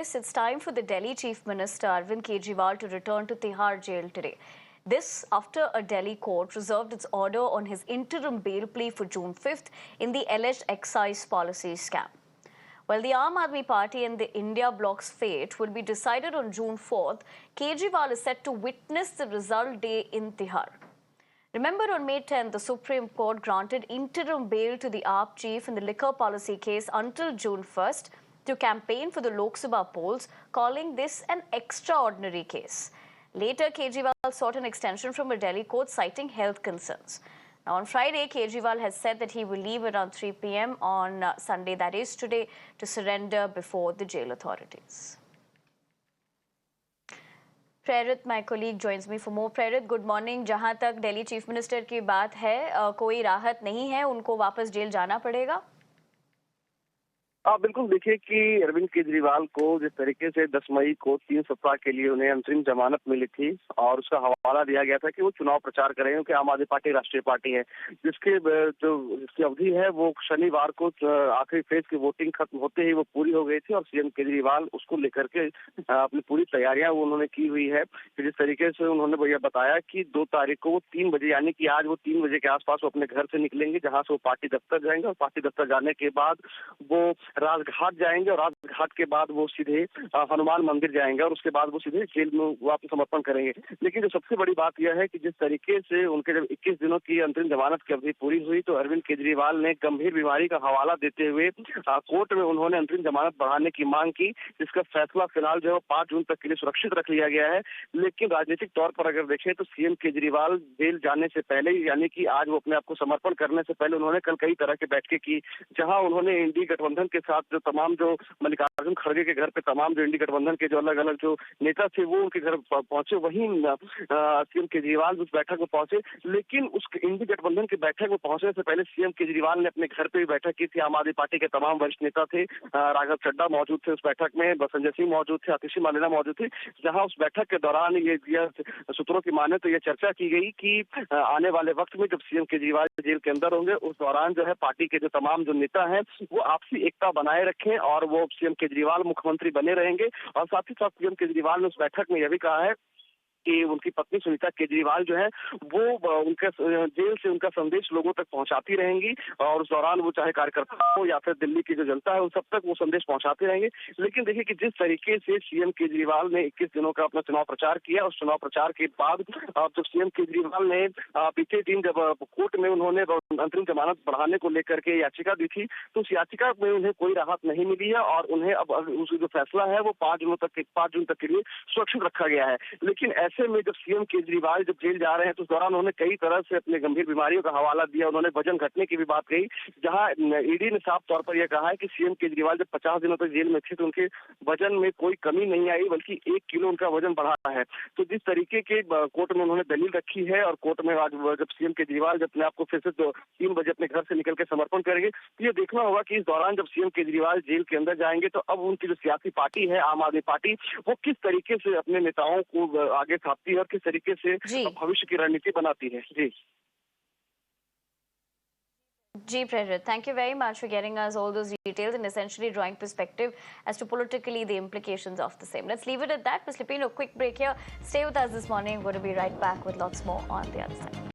Yes, it's time for the Delhi Chief Minister Arvind Kejriwal to return to Tihar jail today. This after a Delhi court reserved its order on his interim bail plea for June 5th in the alleged excise policy scam. While the Aam Aadmi Party and the India Bloc's fate will be decided on June 4th, Kejriwal is set to witness the result day in Tihar. Remember, on May 10th, the Supreme Court granted interim bail to the AAP chief in the liquor policy case until June 1st to campaign for the Lok Sabha polls, calling this an extraordinary case. Later, Kejriwal sought an extension from a Delhi court citing health concerns. Now, on Friday, Kejriwal has said that he will leave around 3 p.m. on Sunday, that is today, to surrender before the jail authorities. प्रेरित my colleague joins me for more. प्रेरित, good morning. जहां तक Delhi chief minister की बात है, कोई राहत नहीं है, उनको वापस जेल जाना पड़ेगा। बिल्कुल, देखिए कि अरविंद केजरीवाल को जिस तरीके से 10 मई को 3 सप्ताह के लिए उन्हें अंतरिम जमानत मिली थी और उसका हवाला दिया गया था कि वो चुनाव प्रचार करें, क्योंकि आम आदमी पार्टी राष्ट्रीय पार्टी है, जिसकी अवधि है वो शनिवार को आखिरी फेज की वोटिंग खत्म होते ही वो पूरी हो गई थी और सीएम केजरीवाल उसको लेकर के अपनी पूरी तैयारियां वो उन्होंने की हुई है। जिस तरीके से उन्होंने भैया बताया कि 2 तारीख को वो 3 बजे, यानी कि आज वो 3 बजे के आसपास वो अपने घर से निकलेंगे, जहां से वो पार्टी दफ्तर जाएंगे और पार्टी दफ्तर जाने के बाद वो राजघाट जाएंगे और राजघाट के बाद वो सीधे हनुमान मंदिर जाएंगे और उसके बाद वो सीधे जेल में वो आत्मसमर्पण करेंगे। लेकिन जो सबसे बड़ी बात यह है कि जिस तरीके से उनके जब 21 दिनों की अंतरिम जमानत की अवधि पूरी हुई तो अरविंद केजरीवाल ने गंभीर बीमारी का हवाला देते हुए कोर्ट में उन्होंने अंतरिम जमानत बढ़ाने की मांग की, जिसका फैसला फिलहाल जो है 5 जून तक के लिए सुरक्षित रख लिया गया है। लेकिन राजनीतिक तौर पर अगर देखें तो सीएम केजरीवाल जेल जाने से पहले, यानी कि आज वो अपने आप को समर्पण करने से पहले, उन्होंने कल कई तरह की बैठकें की, जहां उन्होंने इंडी गठबंधन के साथ जो तमाम जो मल्लिकार्जुन खड़गे के घर पे तमाम जो इंडी गठबंधन के जो अलग अलग जो नेता थे वो उनके घर पहुंचे, वहीं सीएम केजरीवाल उस बैठक में पहुंचे। लेकिन उस इंडी गठबंधन की बैठक में पहुंचने से पहले सीएम केजरीवाल ने अपने घर पे भी बैठक की थी। आम आदमी पार्टी के तमाम वरिष्ठ नेता थे, राघव चड्डा मौजूद थे उस बैठक में, संजय सिंह मौजूद थे, आतिशी मालेना मौजूद थे, जहां उस बैठक के दौरान ये सूत्रों की माने तो ये चर्चा की गई कि आने वाले वक्त में जब सीएम केजरीवाल जेल के अंदर होंगे उस दौरान जो है पार्टी के जो तमाम जो नेता हैं वो आपसी एकता बनाए रखें और वो सीएम केजरीवाल मुख्यमंत्री बने रहेंगे। और साथ ही साथ सीएम केजरीवाल ने उस बैठक में यह भी कहा है कि उनकी पत्नी सुनीता केजरीवाल जो है वो उनके जेल से उनका संदेश लोगों तक पहुंचाती रहेंगी और उस दौरान वो चाहे कार्यकर्ता हो या फिर दिल्ली की जो जनता है उन सब तक वो संदेश पहुंचाते रहेंगे। लेकिन देखिए कि जिस तरीके से सीएम केजरीवाल ने 21 दिनों का अपना चुनाव प्रचार किया, उस चुनाव प्रचार के बाद जब सीएम केजरीवाल ने बीते दिन जब कोर्ट में उन्होंने अंतरिम जमानत बढ़ाने को लेकर के याचिका दी थी तो उस याचिका में उन्हें कोई राहत नहीं मिली है और उन्हें अब उसका जो फैसला है वो 5 जून तक के लिए सुरक्षित रखा गया है। लेकिन ऐसे में जब सीएम केजरीवाल जब जेल जा रहे हैं तो उस दौरान उन्होंने कई तरह से अपने गंभीर बीमारियों का हवाला दिया। उन्होंने वजन घटने की भी बात कही, जहां ईडी ने साफ तौर पर यह कहा है कि सीएम केजरीवाल जब 50 दिनों तक जेल में थे तो उनके वजन में कोई कमी नहीं आई, बल्कि 1 किलो उनका वजन बढ़ा है। तो जिस तरीके के कोर्ट में उन्होंने दलील रखी है और कोर्ट में आज जब सीएम केजरीवाल जब अपने आपको फिर से 3 बजे अपने घर से निकल के समर्पण करेंगे तो ये देखना होगा कि इस दौरान जब सीएम केजरीवाल जेल के अंदर जाएंगे तो अब उनकी जो सियासी पार्टी है आम आदमी पार्टी वो किस तरीके से अपने नेताओं को आगे थापती है और किस तरीके से भविष्य की रणनीति बनाती है। Ji Prerit, thank you very much for getting us all those details and essentially drawing perspective as to politically the implications of the same. Let's leave it at that. We're slipping a quick break here. Stay with us this morning. We're going to be right back with lots more on the other side.